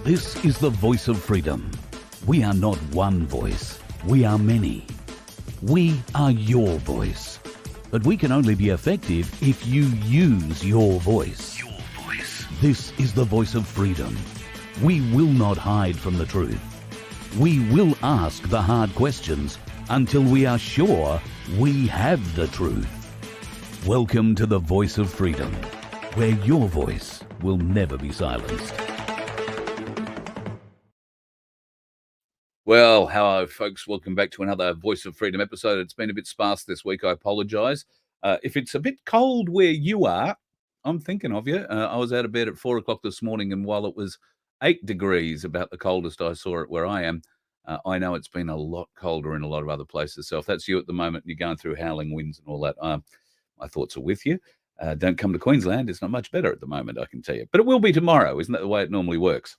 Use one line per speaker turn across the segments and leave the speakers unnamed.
This is the voice of freedom. We are not one voice. We are many. We are your voice. But we can only be effective if you use your voice. Your voice. This is the voice of freedom. We will not hide from the truth. We will ask the hard questions until we are sure we have the truth. Welcome to the voice of freedom, where your voice will never be silenced.
Well, hello, folks. Welcome back to another Voice of Freedom episode. It's been a bit sparse this week. I apologise. If it's a bit cold where you are, I'm thinking of you. I was out of bed at 4 o'clock this morning, and while it was 8 degrees, about the coldest I saw it where I am, I know it's been a lot colder in a lot of other places. So if that's you at the moment and you're going through howling winds and all that, my thoughts are with you. Don't come to Queensland. It's not much better at the moment, I can tell you. But it will be tomorrow. Isn't that the way it normally works?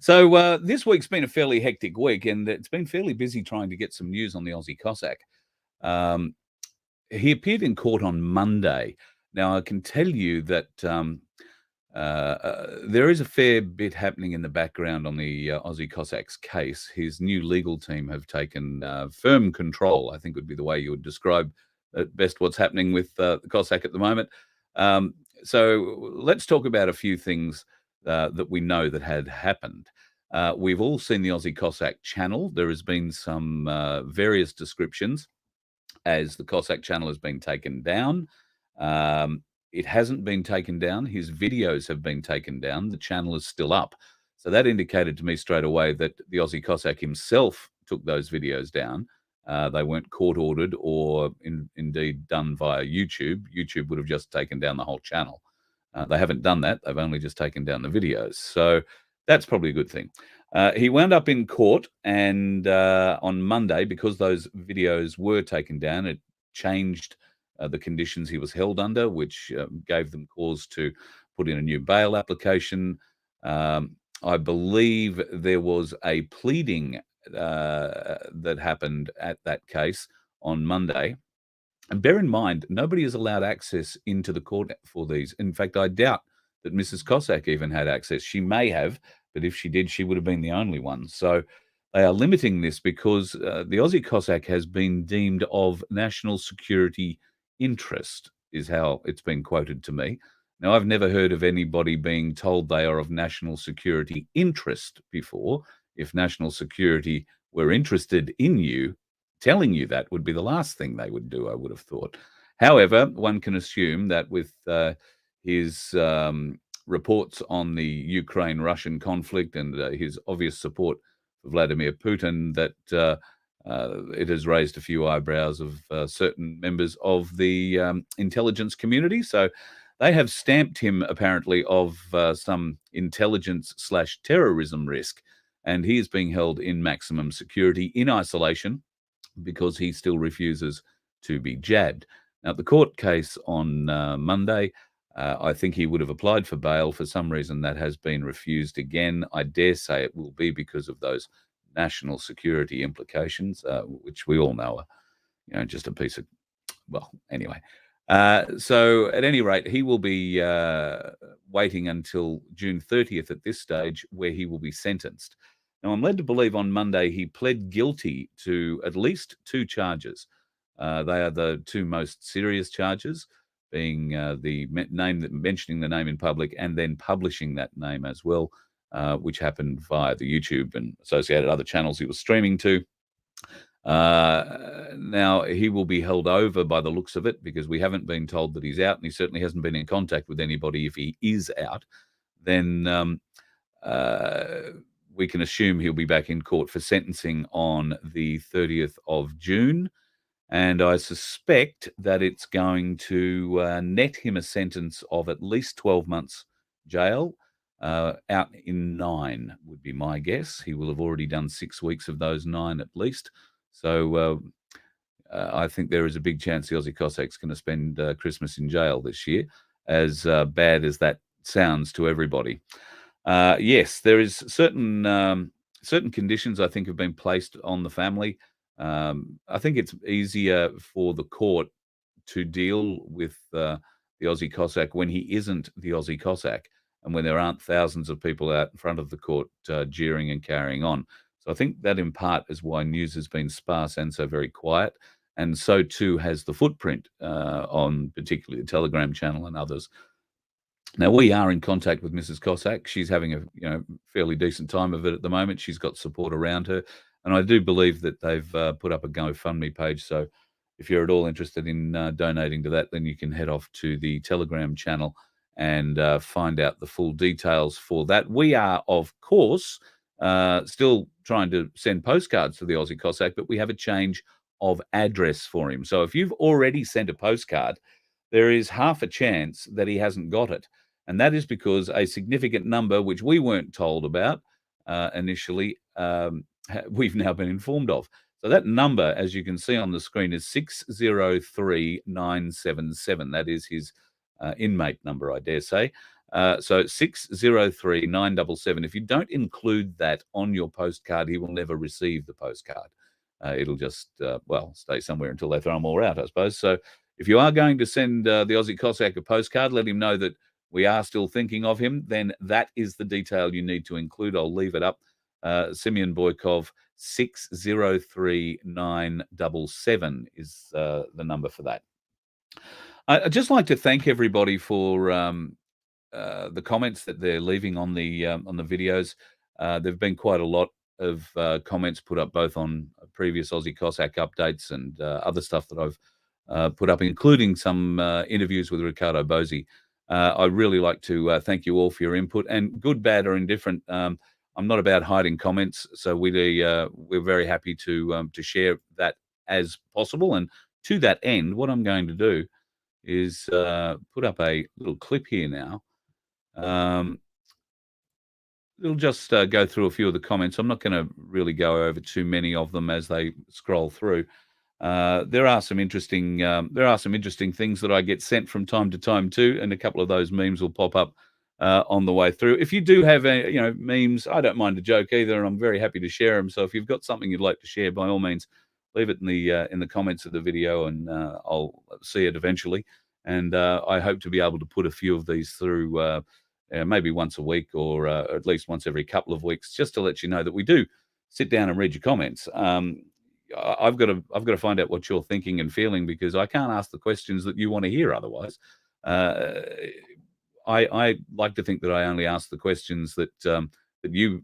So this week's been a fairly hectic week, and it's been fairly busy trying to get some news on the Aussie Cossack. He appeared in court on Monday. Now, I can tell you that there is a fair bit happening in the background on the Aussie Cossack's case. His new legal team have taken firm control, I think would be the way you would describe at best what's happening with the Cossack at the moment. So let's talk about a few things that we know that had happened. We've all seen the Aussie Cossack channel. There has been some various descriptions as the Cossack channel has been taken down. It hasn't been taken down. His videos have been taken down. The channel is still up. So that indicated to me straight away that the Aussie Cossack himself took those videos down. They weren't court-ordered or indeed done via YouTube. YouTube would have just taken down the whole channel. They haven't done that. They've only just taken down the videos. So that's probably a good thing. He wound up in court, and on Monday, because those videos were taken down, it changed the conditions he was held under, which gave them cause to put in a new bail application. I believe there was a pleading that happened at that case on Monday. And bear in mind, nobody is allowed access into the court for these. In fact, I doubt that Mrs. Cossack even had access. She may have, but if she did, she would have been the only one. So they are limiting this because the Aussie Cossack has been deemed of national security interest, is how it's been quoted to me. Now, I've never heard of anybody being told they are of national security interest before. If national security were interested in you, telling you that would be the last thing they would do, I would have thought. However, one can assume that with his reports on the Ukraine-Russian conflict and his obvious support for Vladimir Putin, that it has raised a few eyebrows of certain members of the intelligence community. So they have stamped him apparently of some intelligence/terrorism risk, and he is being held in maximum security in isolation because he still refuses to be jabbed. Now, the court case on Monday, I think he would have applied for bail. For some reason, that has been refused again. I dare say it will be because of those national security implications, which we all know are, just a piece of, well, anyway. So at any rate, he will be waiting until June 30th at this stage, where he will be sentenced. Now, I'm led to believe on Monday he pled guilty to at least 2 charges. They are the 2 most serious charges, being mentioning the name in public and then publishing that name as well, which happened via the YouTube and associated other channels he was streaming to. Now, he will be held over by the looks of it, because we haven't been told that he's out, and he certainly hasn't been in contact with anybody. If he is out, then we can assume he'll be back in court for sentencing on the 30th of June. And I suspect that it's going to net him a sentence of at least 12 months jail, out in 9 would be my guess. He will have already done 6 weeks of those 9 at least. So I think there is a big chance the Aussie Cossack's going to spend Christmas in jail this year, as bad as that sounds to everybody. Yes, there is certain conditions I think have been placed on the family. I think it's easier for the court to deal with the Aussie Cossack when he isn't the Aussie Cossack, and when there aren't thousands of people out in front of the court jeering and carrying on. So I think that in part is why news has been sparse and so very quiet. And so too has the footprint on particularly the Telegram channel and others. Now, we are in contact with Mrs. Cossack. She's having a fairly decent time of it at the moment. She's got support around her. And I do believe that they've put up a GoFundMe page. So if you're at all interested in donating to that, then you can head off to the Telegram channel and find out the full details for that. We are, of course, still trying to send postcards to the Aussie Cossack, but we have a change of address for him. So if you've already sent a postcard, there is half a chance that he hasn't got it. And that is because a significant number, which we weren't told about initially, we've now been informed of. So that number, as you can see on the screen, is 603977. That is his inmate number, I dare say. So 603977. If you don't include that on your postcard, he will never receive the postcard. It'll just, stay somewhere until they throw them all out, I suppose. So if you are going to send the Aussie Cossack a postcard, let him know that we are still thinking of him. Then that is the detail you need to include. I'll leave it up. Simeon Boikov, 603977 is the number for that. I'd just like to thank everybody for the comments that they're leaving on the videos. There've been quite a lot of comments put up both on previous Aussie Cossack updates and other stuff that I've put up, including some interviews with Ricardo Bosi. I really like to thank you all for your input, and good, bad, or indifferent. I'm not about hiding comments, so we're very happy to share that as possible. And to that end, what I'm going to do is put up a little clip here now. It'll just go through a few of the comments. I'm not going to really go over too many of them as they scroll through. There are some interesting things that I get sent from time to time too, and a couple of those memes will pop up on the way through. If you do have memes, I don't mind a joke either, and I'm very happy to share them. So if you've got something you'd like to share, by all means, leave it in the comments of the video, and I'll see it eventually. And I hope to be able to put a few of these through maybe once a week, or at least once every couple of weeks, just to let you know that we do sit down and read your comments. I've got to find out what you're thinking and feeling, because I can't ask the questions that you want to hear otherwise. I like to think that I only ask the questions that you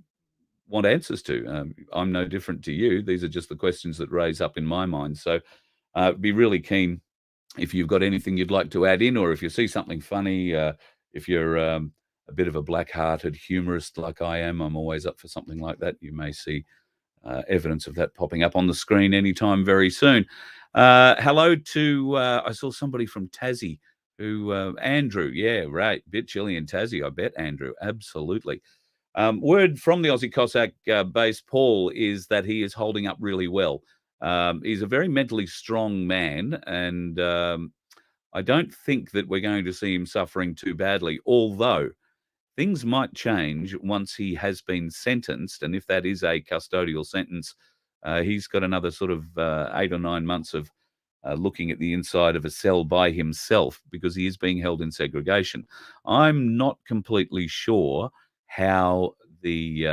want answers to. I'm no different to you. These are just the questions that raise up in my mind. So be really keen if you've got anything you'd like to add in, or if you see something funny, if you're a bit of a black-hearted humorist like I am, I'm always up for something like that. You may see evidence of that popping up on the screen anytime very soon. Hello to, I saw somebody from Tassie who, Andrew, yeah, right, bit chilly in Tassie, I bet, Andrew, absolutely. Word from the Aussie Cossack base, Paul, is that he is holding up really well. He's a very mentally strong man, and I don't think that we're going to see him suffering too badly, although things might change once he has been sentenced. And if that is a custodial sentence, he's got another sort of 8 or 9 months of looking at the inside of a cell by himself, because he is being held in segregation. I'm not completely sure how the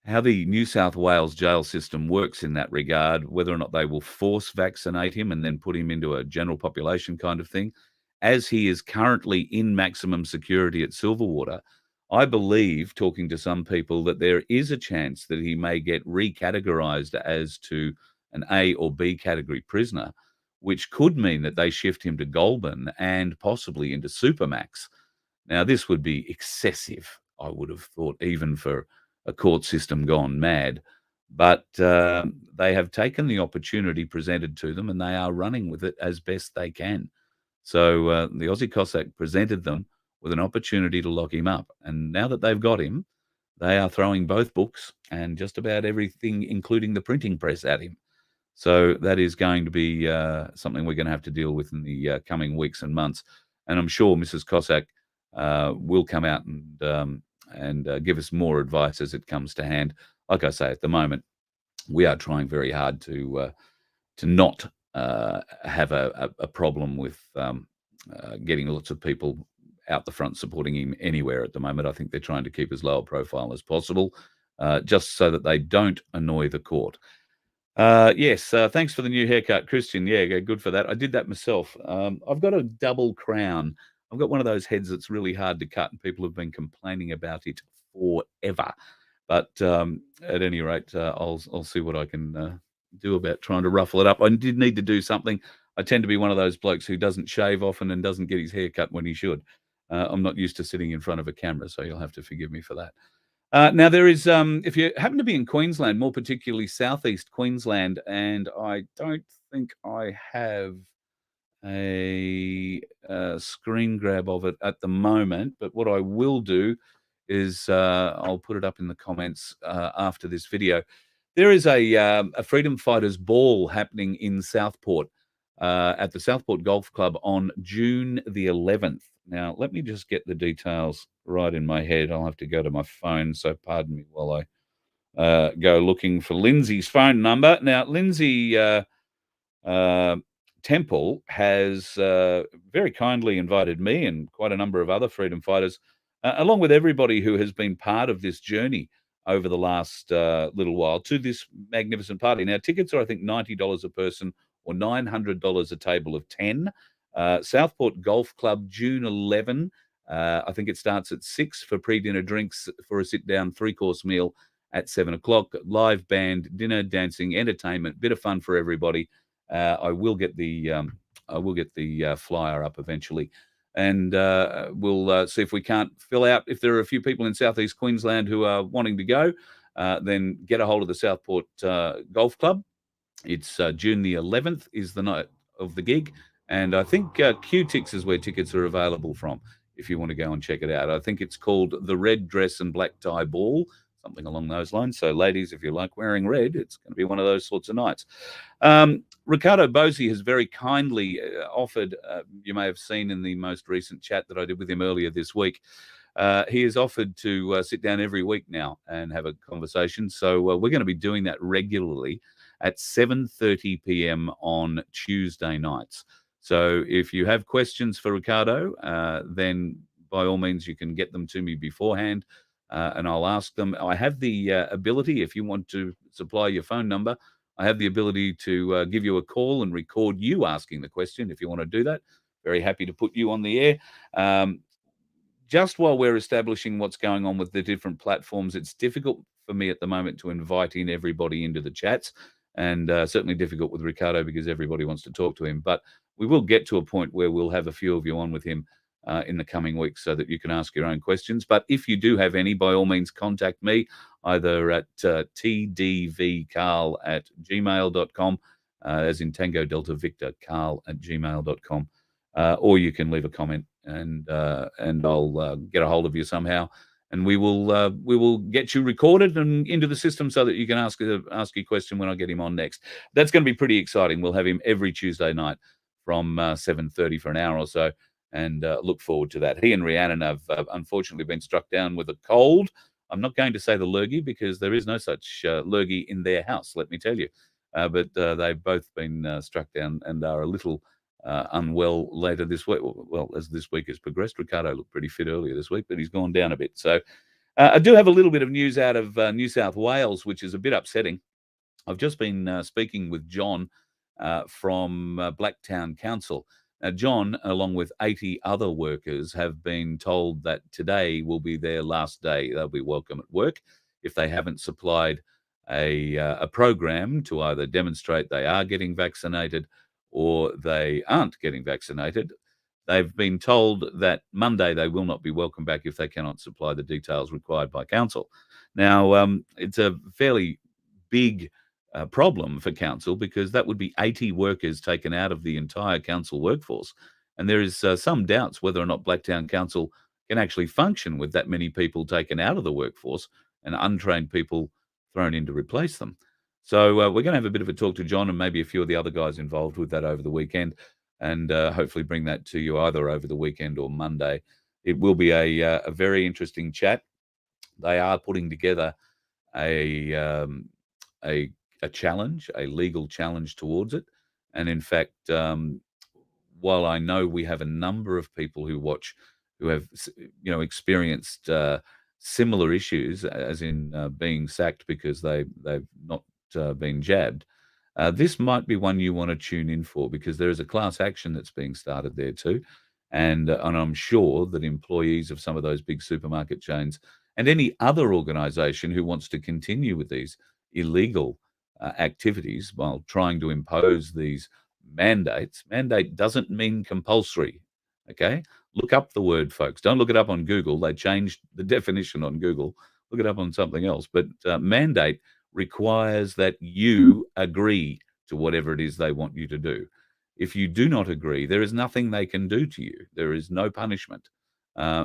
New South Wales jail system works in that regard, whether or not they will force vaccinate him and then put him into a general population kind of thing. As he is currently in maximum security at Silverwater, I believe, talking to some people, that there is a chance that he may get recategorized as to an A or B category prisoner, which could mean that they shift him to Goulburn and possibly into Supermax. Now, this would be excessive, I would have thought, even for a court system gone mad. But they have taken the opportunity presented to them, and they are running with it as best they can. So the Aussie Cossack presented them with an opportunity to lock him up. And now that they've got him, they are throwing both books and just about everything, including the printing press, at him. So that is going to be something we're going to have to deal with in the coming weeks and months. And I'm sure Mrs. Cossack will come out and give us more advice as it comes to hand. Like I say, at the moment, we are trying very hard to not have a problem with getting lots of people out the front supporting him anywhere at the moment. I think they're trying to keep as low a profile as possible, just so that they don't annoy the court. Yes, thanks for the new haircut, Christian. Yeah, good for that. I did that myself. I've got a double crown. I've got one of those heads that's really hard to cut, and people have been complaining about it forever. But at any rate, I'll see what I can do about trying to ruffle it up. I did need to do something. I tend to be one of those blokes who doesn't shave often and doesn't get his hair cut when he should. I'm not used to sitting in front of a camera, so you'll have to forgive me for that. Now, there is, if you happen to be in Queensland, more particularly southeast Queensland, and I don't think I have a screen grab of it at the moment, but what I will do is I'll put it up in the comments after this video. There is a Freedom Fighters Ball happening in Southport at the Southport Golf Club on June the 11th. Now, let me just get the details right in my head. I'll have to go to my phone, so pardon me while I go looking for Lindsay's phone number. Now, Lindsay Temple has very kindly invited me and quite a number of other freedom fighters, along with everybody who has been part of this journey over the last little while, to this magnificent party. Now, tickets are, I think, $90 a person or $900 a table of 10. Southport Golf Club, June 11. I think it starts at 6 for pre-dinner drinks, for a sit-down 3-course meal at 7 o'clock. Live band, dinner, dancing, entertainment, bit of fun for everybody. I will get the flyer up eventually, and we'll see if we can't fill out. If there are a few people in southeast Queensland who are wanting to go, then get a hold of the Southport Golf Club. It's June the 11th is the night of the gig, and I think Q-Tix is where tickets are available from if you want to go and check it out. I think it's called the Red Dress and Black Tie Ball, something along those lines. So, ladies, if you like wearing red, it's going to be one of those sorts of nights. Ricardo Bosi has very kindly offered, you may have seen in the most recent chat that I did with him earlier this week, he has offered to sit down every week now and have a conversation. So we're going to be doing that regularly at 7:30 p.m. on Tuesday nights. So if you have questions for Ricardo, then by all means you can get them to me beforehand, and I'll ask them. I have the ability, if you want to supply your phone number, I have the ability to give you a call and record you asking the question if you want to do that. Very happy to put you on the air. Just while we're establishing what's going on with the different platforms, it's difficult for me at the moment to invite in everybody into the chats, and certainly difficult with Ricardo because everybody wants to talk to him. But we will get to a point where we'll have a few of you on with him in the coming weeks so that you can ask your own questions. But if you do have any, by all means, contact me either at tdvcarl@gmail.com, as in Tango Delta Victor, carl@gmail.com, or you can leave a comment and I'll get a hold of you somehow, and we will get you recorded and into the system so that you can ask your question when I get him on next. That's going to be pretty exciting. We'll have him every Tuesday night from 7:30 for an hour or so, and look forward to that. He and Rhiannon have unfortunately been struck down with a cold. I'm not going to say the lurgy because there is no such lurgy in their house, let me tell you. But they've both been struck down and are a little unwell later this week. Well, as this week has progressed, Ricardo looked pretty fit earlier this week, but he's gone down a bit. So I do have a little bit of news out of New South Wales, which is a bit upsetting. I've just been speaking with John from Blacktown Council. Now, John, along with 80 other workers, have been told that today will be their last day. They'll be welcome at work if they haven't supplied a program to either demonstrate they are getting vaccinated or they aren't getting vaccinated. They've been told that Monday they will not be welcome back if they cannot supply the details required by council. Now, it's a fairly big problem for council because that would be 80 workers taken out of the entire council workforce. And there is some doubts whether or not Blacktown Council can actually function with that many people taken out of the workforce and untrained people thrown in to replace them. So we're going to have a bit of a talk to John and maybe a few of the other guys involved with that over the weekend, and hopefully bring that to you either over the weekend or Monday. It will be a very interesting chat. They are putting together a challenge, a legal challenge towards it. And in fact, while I know we have a number of people who watch who have experienced similar issues, as in being sacked because they've not been jabbed. This might be one you want to tune in for, because there is a class action that's being started there too. And I'm sure that employees of some of those big supermarket chains and any other organization who wants to continue with these illegal activities while trying to impose these mandates. Mandate doesn't mean compulsory. Okay. Look up the word, folks. Don't look it up on Google. They changed the definition on Google. Look it up on something else. But mandate requires that you agree to whatever it is they want you to do. If you do not agree, there is nothing they can do to you. There is no punishment.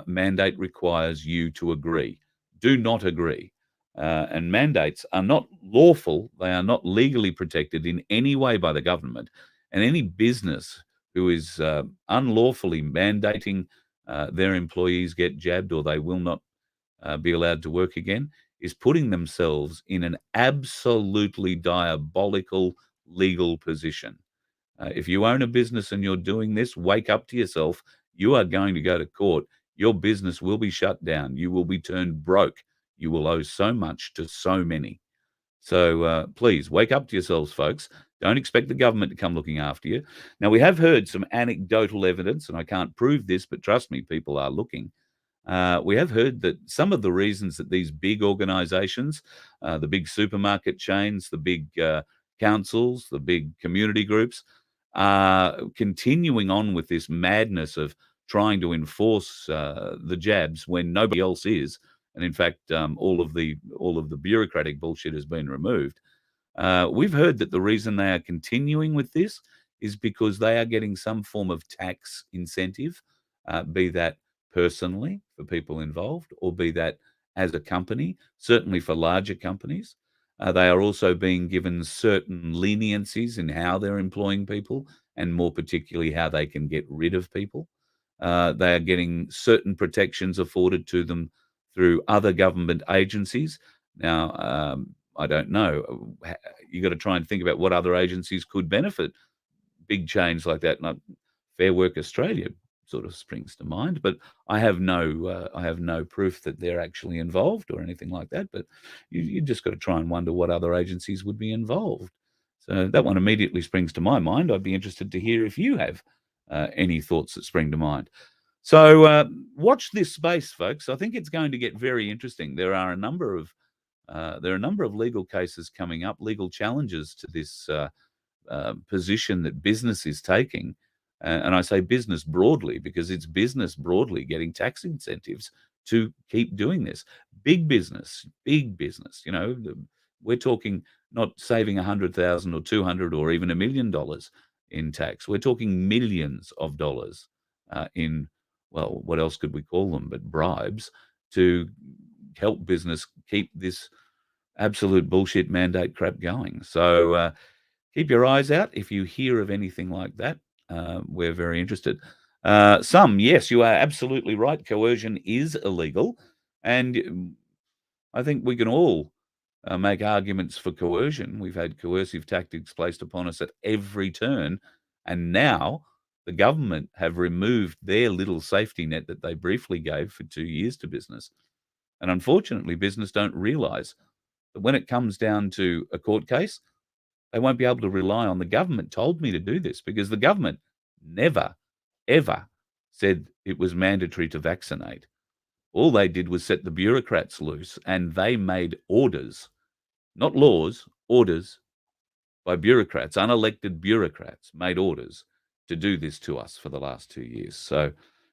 Mandate requires you to agree. Do not agree. And mandates are not lawful. They are not legally protected in any way by the government. And any business who is unlawfully mandating their employees get jabbed, or they will not be allowed to work again, is putting themselves in an absolutely diabolical legal position. If you own a business and you're doing this, wake up to yourself. You are going to go to court. Your business will be shut down. You will be turned broke. You will owe so much to so many. So please wake up to yourselves, folks. Don't expect the government to come looking after you. Now, we have heard some anecdotal evidence, and I can't prove this, but trust me, people are looking. We have heard that some of the reasons that these big organizations, the big supermarket chains, the big councils, the big community groups, are continuing on with this madness of trying to enforce the jabs when nobody else is. And in fact, all of the bureaucratic bullshit has been removed. We've heard that the reason they are continuing with this is because they are getting some form of tax incentive, be that personally for people involved, or be that as a company, certainly for larger companies. They are also being given certain leniencies in how they're employing people, and more particularly how they can get rid of people. They are getting certain protections afforded to them through other government agencies. Now, I don't know. You got to try and think about what other agencies could benefit big chains like that. Not Fair Work Australia sort of springs to mind, but I have no proof that they're actually involved or anything like that. But you just got to try and wonder what other agencies would be involved. So that one immediately springs to my mind. I'd be interested to hear if you have any thoughts that spring to mind. So watch this space, folks. I think it's going to get very interesting. There are a number of legal cases coming up, legal challenges to this position that business is taking. And I say business broadly because it's business broadly getting tax incentives to keep doing this. Big business. We're talking not saving 100,000 or 200 or even $1 million in tax. We're talking millions of dollars in, well, what else could we call them but bribes, to help business keep this absolute bullshit mandate crap going. So keep your eyes out if you hear of anything like that. We're very interested. Yes, you are absolutely right. Coercion is illegal. And I think we can all make arguments for coercion. We've had coercive tactics placed upon us at every turn. And now the government have removed their little safety net that they briefly gave for 2 years to business. And unfortunately, business don't realize that when it comes down to a court case, they won't be able to rely on the government told me to do this, because the government never, ever said it was mandatory to vaccinate. All they did was set the bureaucrats loose, and they made orders, not laws, orders by bureaucrats, unelected bureaucrats made orders to do this to us for the last 2 years. So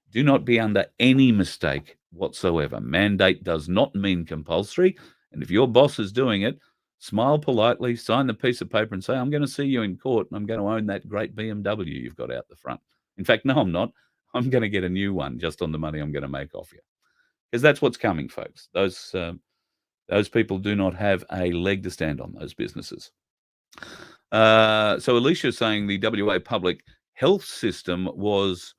do not be under any mistake whatsoever. Mandate does not mean compulsory. And if your boss is doing it, smile politely, sign the piece of paper and say, I'm going to see you in court and I'm going to own that great BMW you've got out the front. In fact, no, I'm not. I'm going to get a new one just on the money I'm going to make off you. Because that's what's coming, folks. Those people do not have a leg to stand on, those businesses. So Alicia's saying the WA public health system was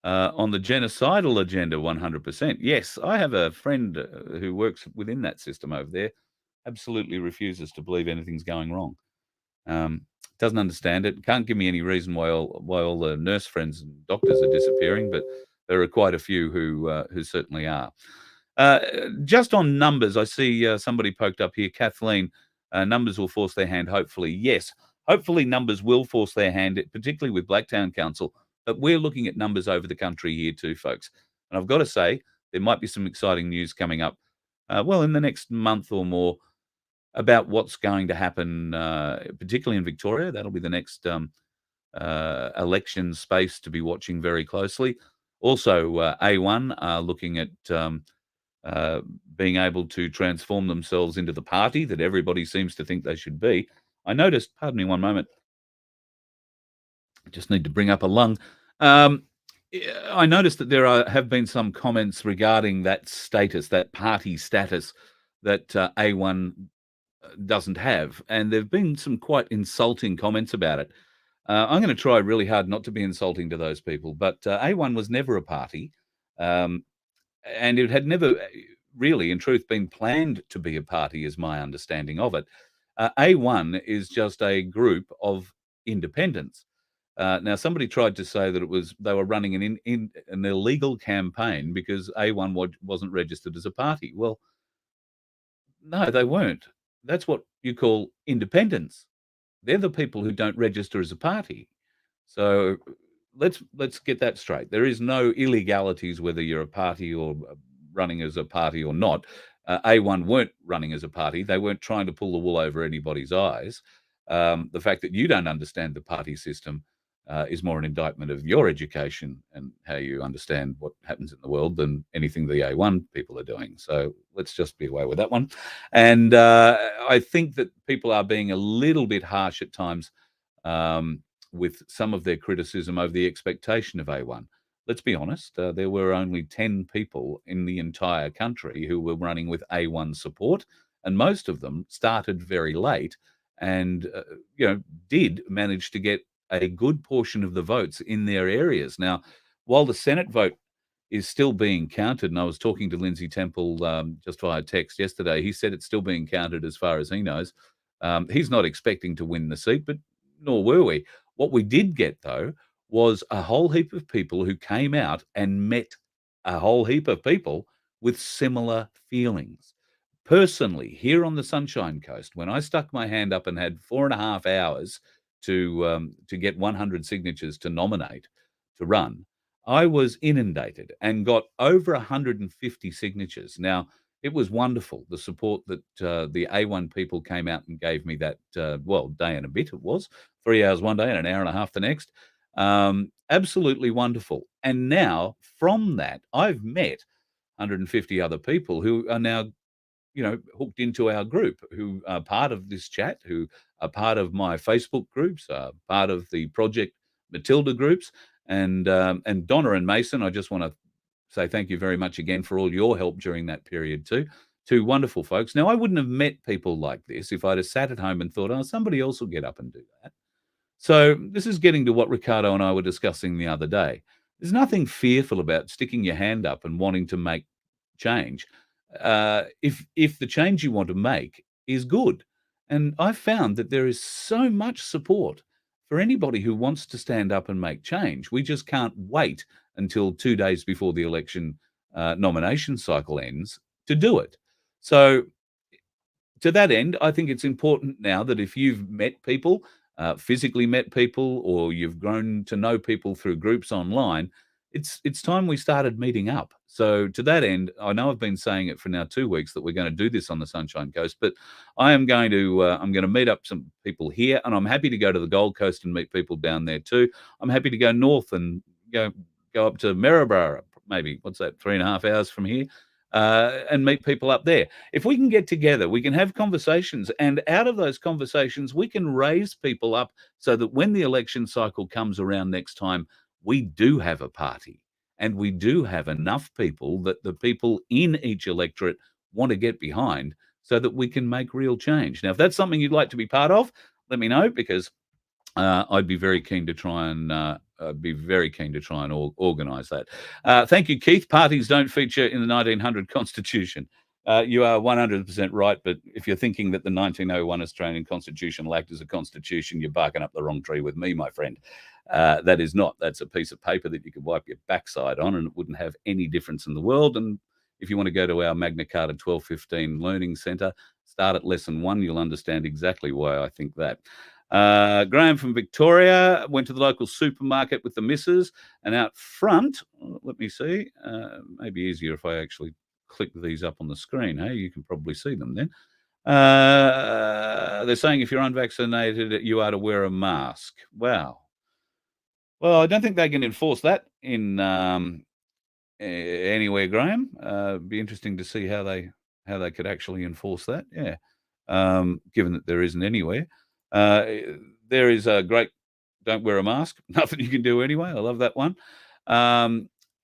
on the genocidal agenda 100%. Yes, I have a friend who works within that system over there, absolutely refuses to believe anything's going wrong. Doesn't understand it. Can't give me any reason why all the nurse friends and doctors are disappearing, but there are quite a few who certainly are. Just on numbers, I see somebody poked up here. Kathleen, numbers will force their hand, hopefully. Yes, hopefully numbers will force their hand, particularly with Blacktown Council. But we're looking at numbers over the country here too, folks. And I've got to say, there might be some exciting news coming up, in the next month or more, about what's going to happen, particularly in Victoria. That'll be the next election space to be watching very closely. Also, A1 are looking at being able to transform themselves into the party that everybody seems to think they should be. I noticed, pardon me one moment, I just need to bring up a lung. I noticed that there have been some comments regarding that status, that party status that A1 doesn't have. And there have been some quite insulting comments about it. I'm going to try really hard not to be insulting to those people, but A1 was never a party. And it had never really, in truth, been planned to be a party, is my understanding of it. A1 is just a group of independents. Now, somebody tried to say that they were running an illegal campaign because A1 wasn't registered as a party. Well, no, they weren't. That's what you call independents. They're the people who don't register as a party. So let's get that straight. There is no illegalities whether you're a party or running as a party or not. A1 weren't running as a party. They weren't trying to pull the wool over anybody's eyes. The fact that you don't understand the party system is more an indictment of your education and how you understand what happens in the world than anything the A1 people are doing. So let's just be away with that one. And I think that people are being a little bit harsh at times with some of their criticism over the expectation of A1. Let's be honest, there were only 10 people in the entire country who were running with A1 support, and most of them started very late and did manage to get a good portion of the votes in their areas. Now, while the Senate vote is still being counted, and I was talking to Lindsay Temple just via text yesterday, he said it's still being counted as far as he knows. He's not expecting to win the seat, but nor were we. What we did get, though, was a whole heap of people who came out and met a whole heap of people with similar feelings. Personally, here on the Sunshine Coast, when I stuck my hand up and had 4.5 hours to get 100 signatures to nominate to run, I was inundated and got over 150 signatures. Now, it was wonderful, the support that the A1 people came out and gave me that, day and a bit it was, 3 hours one day and an hour and a half the next. Absolutely wonderful. And now, from that, I've met 150 other people who are now hooked into our group, who are part of this chat, who are part of my Facebook groups, part of the Project Matilda groups. And Donna and Mason, I just want to say thank you very much again for all your help during that period too. Two wonderful folks. Now, I wouldn't have met people like this if I'd have sat at home and thought, oh, somebody else will get up and do that. So this is getting to what Ricardo and I were discussing the other day. There's nothing fearful about sticking your hand up and wanting to make change. If the change you want to make is good. And I've found that there is so much support for anybody who wants to stand up and make change. We just can't wait until 2 days before the election nomination cycle ends to do it. So to that end, I think it's important now that if you've met people, physically met people, or you've grown to know people through groups online, it's time we started meeting up. So to that end, I know I've been saying it for now 2 weeks that we're going to do this on the Sunshine Coast, but I'm going to meet up some people here, and I'm happy to go to the Gold Coast and meet people down there too. I'm happy to go north and go up to Maryborough, maybe, what's that, 3.5 hours from here, and meet people up there. If we can get together, we can have conversations, and out of those conversations, we can raise people up so that when the election cycle comes around next time, we do have a party, and we do have enough people that the people in each electorate want to get behind so that we can make real change. Now, if that's something you'd like to be part of, let me know, because I'd be very keen to try and organise that. Thank you, Keith. Parties don't feature in the 1900 Constitution. You are 100% right, but if you're thinking that the 1901 Australian Constitution will act as a constitution, you're barking up the wrong tree with me, my friend. That is not. That's a piece of paper that you could wipe your backside on, and it wouldn't have any difference in the world. And if you want to go to our Magna Carta 1215 Learning Centre, start at lesson 1. You'll understand exactly why I think that. Graham from Victoria went to the local supermarket with the missus, and out front, let me see, maybe easier if I actually click these up on the screen. Hey, you can probably see them then. They're saying if you're unvaccinated, you are to wear a mask. Wow. Well, I don't think they can enforce that in anywhere, Graham. Be interesting to see how they could actually enforce that. Yeah, given that there isn't anywhere. There is a great don't wear a mask. Nothing you can do anyway. I love that one.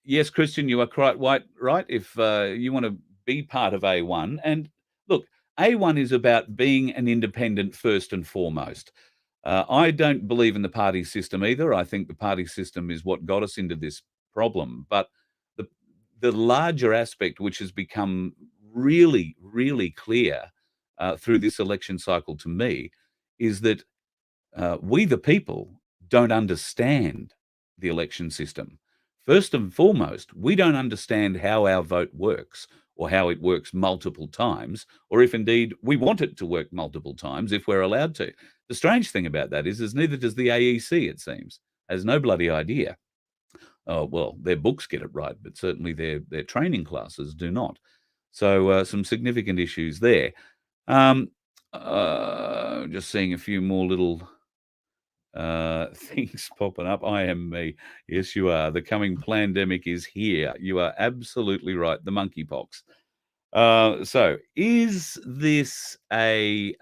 Yes, Christian, you are quite right. If you want to be part of A1, and look, A1 is about being an independent first and foremost. I don't believe in the party system either. I think the party system is what got us into this problem. But the larger aspect, which has become really, really clear through this election cycle to me, is that we, the people, don't understand the election system. First and foremost, we don't understand how our vote works, or how it works multiple times, or if indeed we want it to work multiple times if we're allowed to. The strange thing about that is neither does the AEC, it seems, has no bloody idea. Oh, well, their books get it right, but certainly their training classes do not. So some significant issues there. Just seeing a few more little things popping up. I am me. Yes, you are. The coming pandemic is here. You are absolutely right. The monkeypox. So is this another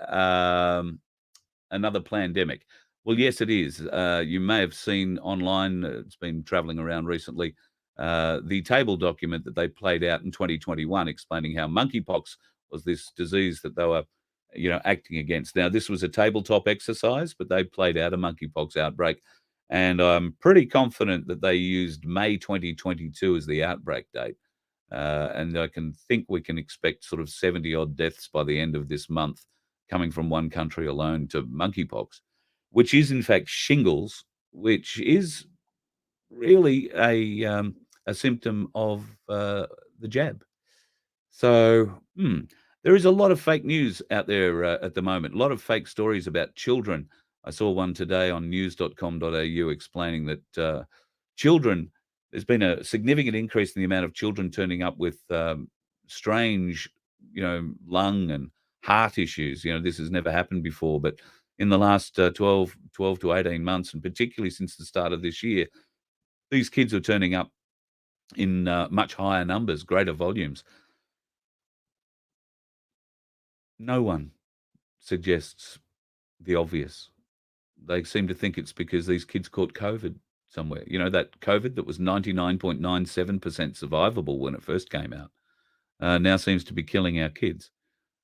pandemic? Well, yes, it is. You may have seen online, it's been traveling around recently, the table document that they played out in 2021 explaining how monkeypox was this disease that they were acting against. Now, this was a tabletop exercise, but they played out a monkeypox outbreak. And I'm pretty confident that they used May 2022 as the outbreak date. And I can think we can expect sort of 70 odd deaths by the end of this month coming from one country alone to monkeypox, which is in fact shingles, which is really a symptom of the jab. So there is a lot of fake news out there at the moment, a lot of fake stories about children. I saw one today on news.com.au explaining that children, there's been a significant increase in the amount of children turning up with strange, lung and heart issues. This has never happened before, but in the last 12 to 18 months, and particularly since the start of this year, these kids are turning up in much higher numbers, greater volumes. No one suggests the obvious. They seem to think it's because these kids caught COVID somewhere. That COVID that was 99.97% survivable when it first came out now seems to be killing our kids.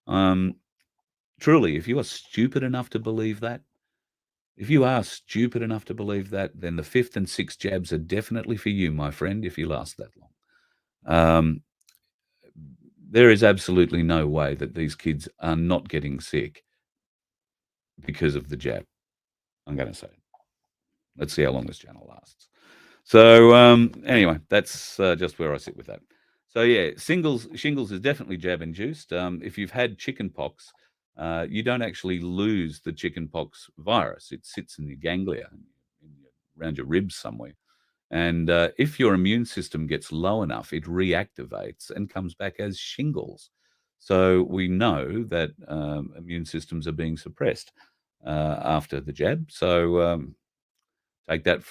Truly, if you are stupid enough to believe that, then the 5th and 6th jabs are definitely for you, my friend, if you last that long. There is absolutely no way that these kids are not getting sick because of the jab. I'm going to say. Let's see how long this channel lasts. So anyway, that's just where I sit with that. So yeah, shingles is definitely jab induced. If you've had chickenpox, you don't actually lose the chickenpox virus. It sits in your ganglia, around your ribs somewhere. And if your immune system gets low enough, it reactivates and comes back as shingles. So we know that immune systems are being suppressed after the jab. So take that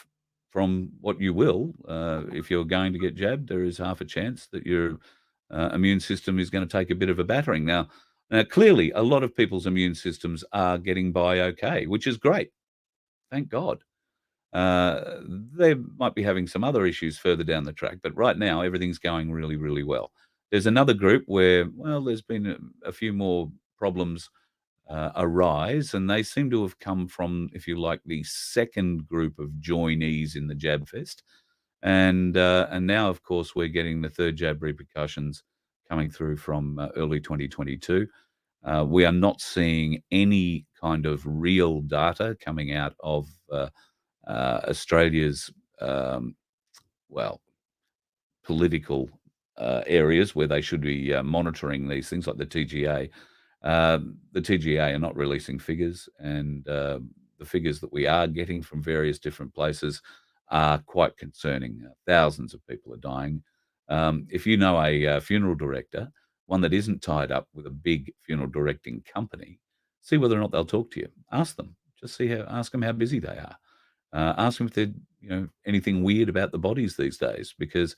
from what you will. If you're going to get jabbed, there is half a chance that your immune system is going to take a bit of a battering. Now, clearly, a lot of people's immune systems are getting by okay, which is great. Thank God. They might be having some other issues further down the track, but right now everything's going really, really well. There's another group where, well, there's been a few more problems arise, and they seem to have come from, if you like, the second group of joinees in the jab fest. And now, of course, we're getting the third jab repercussions coming through from early 2022. We are not seeing any kind of real data coming out of Australia's, well, political areas where they should be monitoring these things, like the TGA. The TGA are not releasing figures, and the figures that we are getting from various different places are quite concerning. Thousands of people are dying. If you know a funeral director, one that isn't tied up with a big funeral directing company, see whether or not they'll talk to you. Ask them. Just ask them how busy they are. Ask them if they're, anything weird about the bodies these days, because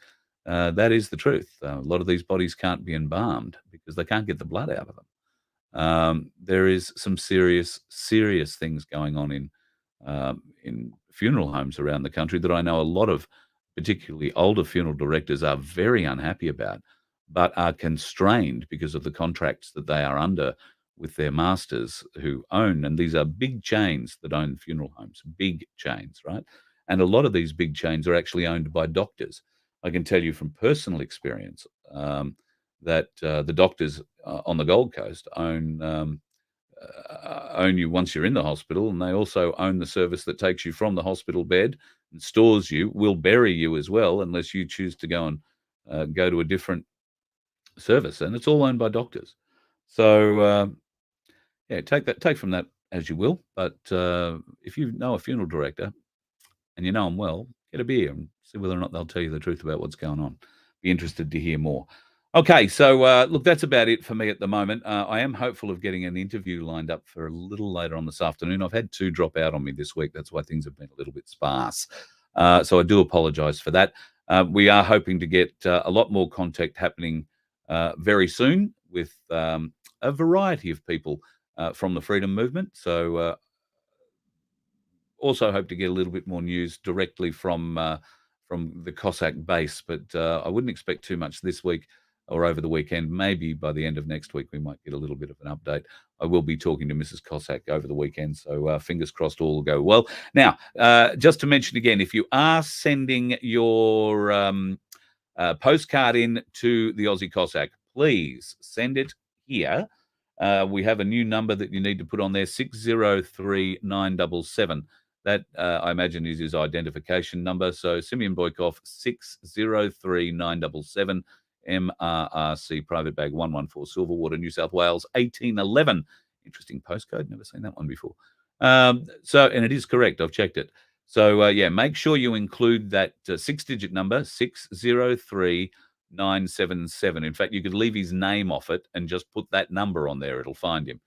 that is the truth. A lot of these bodies can't be embalmed because they can't get the blood out of them. There is some serious things going on in funeral homes around the country that I know a lot of, particularly older funeral directors, are very unhappy about, but are constrained because of the contracts that they are under with their masters who own, and these are big chains that own funeral homes, big chains, right? And a lot of these big chains are actually owned by doctors. I can tell you from personal experience that the doctors on the Gold Coast own you once you're in the hospital, and they also own the service that takes you from the hospital bed and stores you, will bury you as well, unless you choose to go and go to a different service, and it's all owned by doctors. So yeah, take from that as you will. But if you know a funeral director and you know them well, get a beer and see whether or not they'll tell you the truth about what's going on. Be interested to hear more. Okay, so look, that's about it for me at the moment. I am hopeful of getting an interview lined up for a little later on this afternoon. I've had 2 drop out on me this week. That's why things have been a little bit sparse. So I do apologise for that. We are hoping to get a lot more contact happening very soon with a variety of people from the freedom movement. So also hope to get a little bit more news directly from the Cossack base, but I wouldn't expect too much this week or over the weekend. Maybe by the end of next week, we might get a little bit of an update. I will be talking to Mrs. Cossack over the weekend, so fingers crossed all will go well. Now, just to mention again, if you are sending your postcard in to the Aussie Cossack, please send it here. We have a new number that you need to put on there, 603977. That, I imagine, is his identification number. So Simeon Boikov, 603977, MRRC Private Bag 114, Silverwater, New South Wales, 1811. Interesting postcode. Never seen that one before. And it is correct. I've checked it. So, yeah, make sure you include that 6-digit number, 603977. In fact, you could leave his name off it and just put that number on there. It'll find him.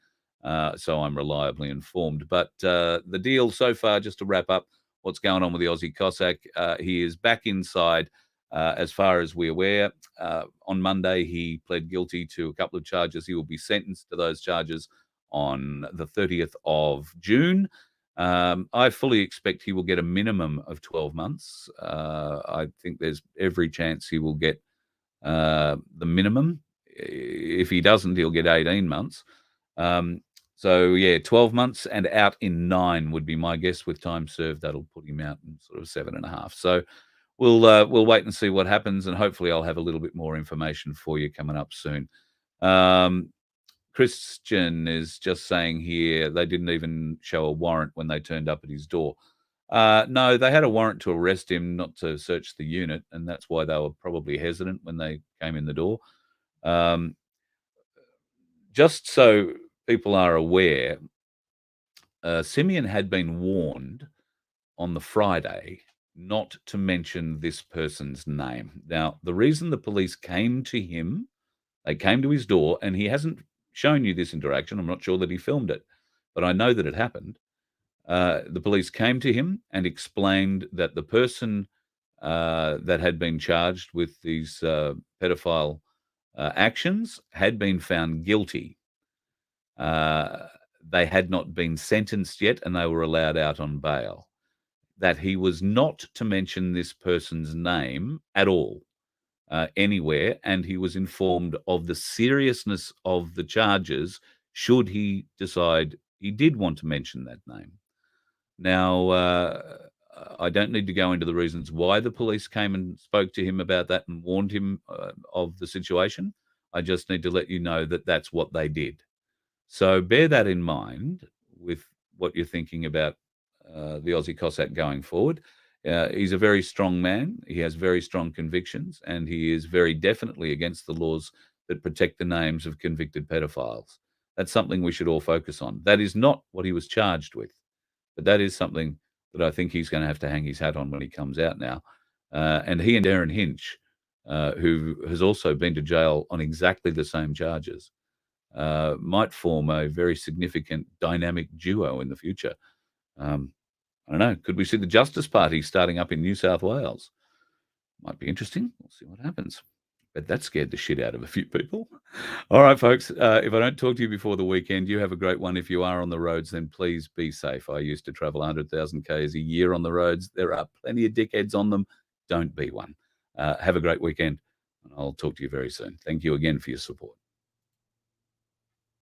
So I'm reliably informed. But the deal so far, just to wrap up what's going on with the Aussie Cossack, he is back inside as far as we're aware. On Monday, he pled guilty to a couple of charges. He will be sentenced to those charges on the 30th of June. I fully expect he will get a minimum of 12 months. I think there's every chance he will get the minimum. If he doesn't, he'll get 18 months. So, yeah, 12 months and out in 9 would be my guess. With time served, that'll put him out in sort of 7.5. So we'll wait and see what happens, and hopefully I'll have a little bit more information for you coming up soon. Christian is just saying here they didn't even show a warrant when they turned up at his door. No, they had a warrant to arrest him, not to search the unit, and that's why they were probably hesitant when they came in the door. Just so people are aware, Simeon had been warned on the Friday not to mention this person's name. Now, the reason the police came to him, they came to his door, and he hasn't shown you this interaction. I'm not sure that he filmed it, but I know that it happened. The police came to him and explained that the person that had been charged with these pedophile actions had been found guilty. They had not been sentenced yet, and they were allowed out on bail. That he was not to mention this person's name at all anywhere, and he was informed of the seriousness of the charges should he decide he did want to mention that name. Now, I don't need to go into the reasons why the police came and spoke to him about that and warned him of the situation. I just need to let you know that that's what they did. So bear that in mind with what you're thinking about the Aussie Cossack going forward. He's a very strong man. He has very strong convictions, and he is very definitely against the laws that protect the names of convicted pedophiles. That's something we should all focus on. That is not what he was charged with, but that is something that I think he's going to have to hang his hat on when he comes out now. And he and Darren Hinch, who has also been to jail on exactly the same charges, might form a very significant dynamic duo in the future. I don't know. Could we see the Justice Party starting up in New South Wales? Might be interesting. We'll see what happens. But that scared the shit out of a few people. All right, folks. If I don't talk to you before the weekend, you have a great one. If you are on the roads, then please be safe. I used to travel 100,000 Ks a year on the roads. There are plenty of dickheads on them. Don't be one. Have a great weekend. And I'll talk to you very soon. Thank you again for your support.